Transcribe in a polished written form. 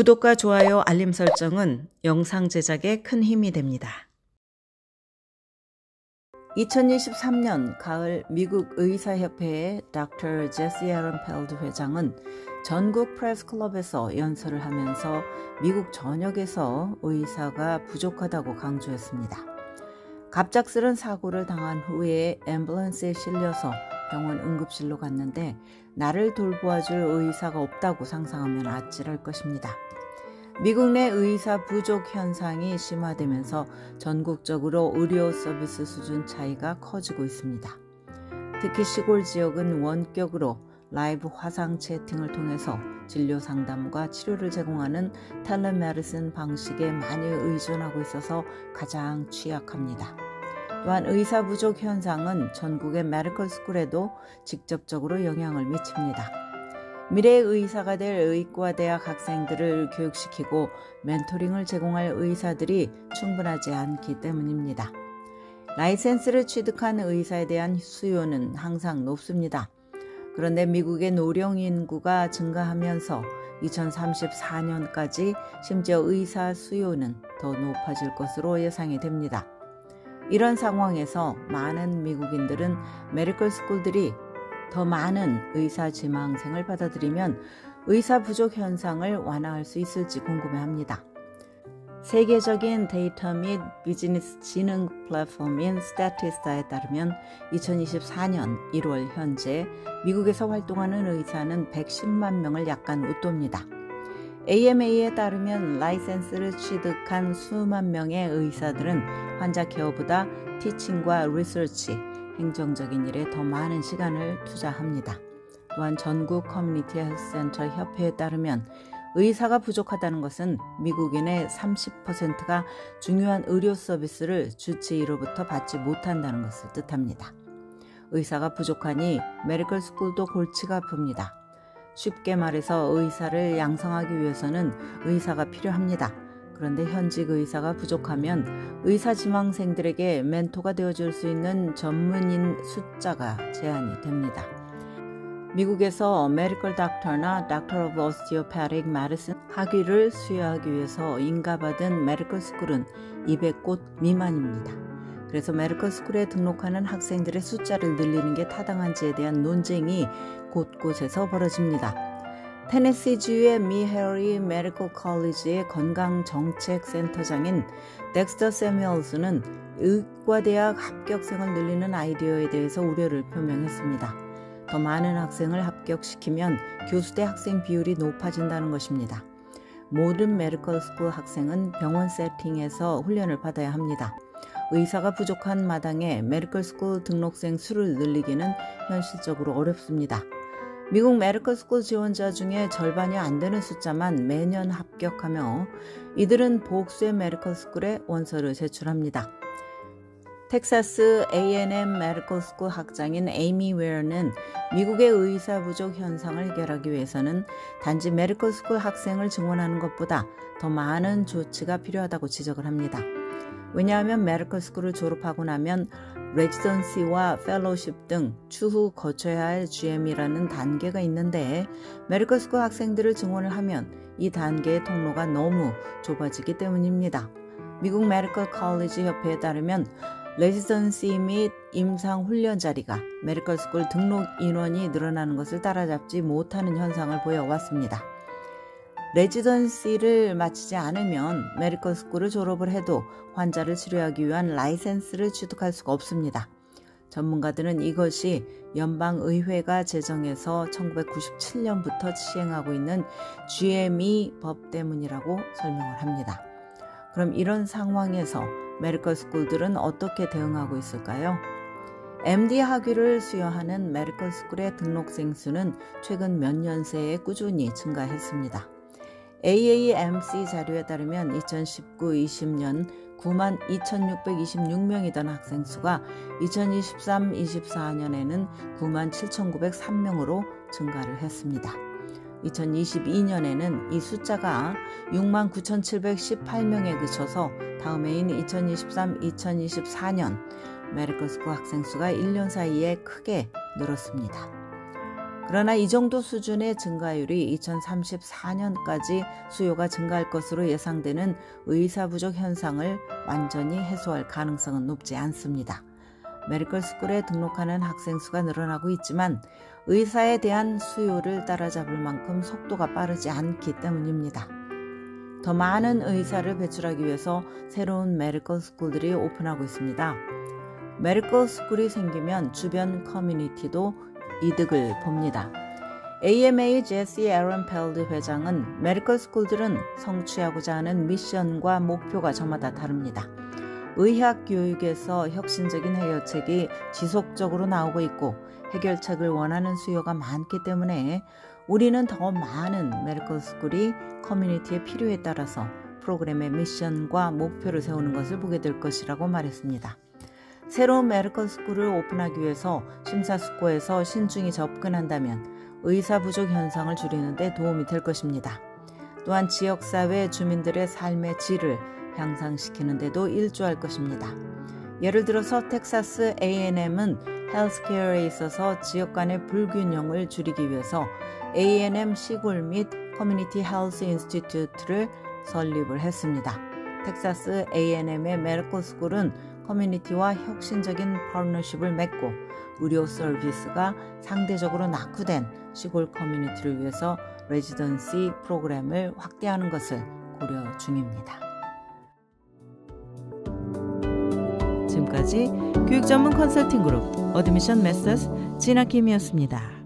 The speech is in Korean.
구독과 좋아요, 알림 설정은 영상 제작에 큰 힘이 됩니다. 2023년 가을 미국 의사협회의 Dr. 제시 에런펠드 회장은 전국 프레스클럽에서 연설을 하면서 미국 전역에서 의사가 부족하다고 강조했습니다. 갑작스런 사고를 당한 후에 앰뷸런스에 실려서 병원 응급실로 갔는데 나를 돌보아줄 의사가 없다고 상상하면 아찔할 것입니다. 미국 내 의사 부족 현상이 심화되면서 전국적으로 의료 서비스 수준 차이가 커지고 있습니다. 특히 시골 지역은 원격으로 라이브 화상 채팅을 통해서 진료 상담과 치료를 제공하는 텔레메디슨 방식에 많이 의존하고 있어서 가장 취약합니다. 또한 의사 부족 현상은 전국의 메디컬 스쿨에도 직접적으로 영향을 미칩니다. 미래의 의사가 될 의과대학 학생들을 교육시키고 멘토링을 제공할 의사들이 충분하지 않기 때문입니다. 라이센스를 취득한 의사에 대한 수요는 항상 높습니다. 그런데 미국의 노령 인구가 증가하면서 2034년까지 심지어 의사 수요는 더 높아질 것으로 예상이 됩니다. 이런 상황에서 많은 미국인들은 메디컬 스쿨들이 더 많은 의사 지망생을 받아들이면 의사 부족 현상을 완화할 수 있을지 궁금해합니다. 세계적인 데이터 및 비즈니스 지능 플랫폼인 스태티스타에 따르면 2024년 1월 현재 미국에서 활동하는 의사는 110만 명을 약간 웃돕니다. AMA에 따르면 라이센스를 취득한 수만 명의 의사들은 환자 케어보다 티칭과 리서치, 행정적인 일에 더 많은 시간을 투자합니다. 또한 전국 커뮤니티 헬스센터 협회에 따르면 의사가 부족하다는 것은 미국인의 30%가 중요한 의료 서비스를 주치의로부터 받지 못한다는 것을 뜻합니다. 의사가 부족하니 메디컬 스쿨도 골치가 아픕니다. 쉽게 말해서 의사를 양성하기 위해서는 의사가 필요합니다. 그런데 현직 의사가 부족하면 의사 지망생들에게 멘토가 되어줄 수 있는 전문인 숫자가 제한이 됩니다. 미국에서 메디컬 닥터나 닥터 오브 오스티오패딕 메디슨 학위를 수여하기 위해서 인가받은 메디컬 스쿨은 200곳 미만입니다. 그래서 메디컬 스쿨에 등록하는 학생들의 숫자를 늘리는 게 타당한지에 대한 논쟁이 곳곳에서 벌어집니다. 테네시주의 미해리 메디컬 컬리지의 건강정책센터장인 덱스터 세뮤얼스는 의과대학 합격생을 늘리는 아이디어에 대해서 우려를 표명했습니다. 더 많은 학생을 합격시키면 교수대 학생 비율이 높아진다는 것입니다. 모든 메디컬 스쿨 학생은 병원 세팅에서 훈련을 받아야 합니다. 의사가 부족한 마당에 메디컬 스쿨 등록생 수를 늘리기는 현실적으로 어렵습니다. 미국 메디컬 스쿨 지원자 중에 절반이 안 되는 숫자만 매년 합격하며 이들은 복수의 메디컬 스쿨에 원서를 제출합니다. 텍사스 A&M 메디컬 스쿨 학장인 에이미 웨어는 미국의 의사 부족 현상을 해결하기 위해서는 단지 메디컬 스쿨 학생을 증원하는 것보다 더 많은 조치가 필요하다고 지적을 합니다. 왜냐하면 메디컬 스쿨을 졸업하고 나면 레지던시와 펠로우십 등 추후 거쳐야 할 GM이라는 단계가 있는데 메디컬 스쿨 학생들을 증원을 하면 이 단계의 통로가 너무 좁아지기 때문입니다. 미국 메디컬 컬리지 협회에 따르면 레지던시 및 임상 훈련 자리가 메디컬 스쿨 등록 인원이 늘어나는 것을 따라잡지 못하는 현상을 보여왔습니다. 레지던시를 마치지 않으면 메디컬 스쿨을 졸업을 해도 환자를 치료하기 위한 라이센스를 취득할 수가 없습니다. 전문가들은 이것이 연방의회가 제정해서 1997년부터 시행하고 있는 GME 법 때문이라고 설명을 합니다. 그럼 이런 상황에서 메디컬 스쿨들은 어떻게 대응하고 있을까요? MD 학위를 수여하는 메디컬 스쿨의 등록생 수는 최근 몇 년 새에 꾸준히 증가했습니다. AAMC 자료에 따르면 2019-20년 92,626명이던 학생 수가 2023-24년에는 97,903명으로 증가를 했습니다. 2022년에는 이 숫자가 69,718명에 그쳐서 다음 해인 2023-2024년 메디컬 스쿨 학생 수가 1년 사이에 크게 늘었습니다. 그러나 이 정도 수준의 증가율이 2034년까지 수요가 증가할 것으로 예상되는 의사 부족 현상을 완전히 해소할 가능성은 높지 않습니다. 메디컬 스쿨에 등록하는 학생 수가 늘어나고 있지만 의사에 대한 수요를 따라잡을 만큼 속도가 빠르지 않기 때문입니다. 더 많은 의사를 배출하기 위해서 새로운 메디컬 스쿨들이 오픈하고 있습니다. 메디컬 스쿨이 생기면 주변 커뮤니티도 이득을 봅니다. AMA 제시 에런펠드 회장은 메디컬 스쿨들은 성취하고자 하는 미션과 목표가 저마다 다릅니다. 의학 교육에서 혁신적인 해결책이 지속적으로 나오고 있고 해결책을 원하는 수요가 많기 때문에 우리는 더 많은 메디컬 스쿨이 커뮤니티의 필요에 따라서 프로그램의 미션과 목표를 세우는 것을 보게 될 것이라고 말했습니다. 새로운 메디컬 스쿨을 오픈하기 위해서 심사숙고해서 신중히 접근한다면 의사 부족 현상을 줄이는 데 도움이 될 것입니다. 또한 지역사회 주민들의 삶의 질을 향상시키는 데도 일조할 것입니다. 예를 들어서 텍사스 A&M은 헬스케어에 있어서 지역 간의 불균형을 줄이기 위해서 A&M 시골 및 커뮤니티 헬스 인스티튜트를 설립을 했습니다. 텍사스 A&M의 메디컬 스쿨은 커뮤니티와 혁신적인 파트너십을 맺고 의료 서비스가 상대적으로 낙후된 시골 커뮤니티를 위해서 레지던시 프로그램을 확대하는 것을 고려 중입니다. 지금까지 교육 전문 컨설팅 그룹 어드미션 메서스 진아킴이었습니다.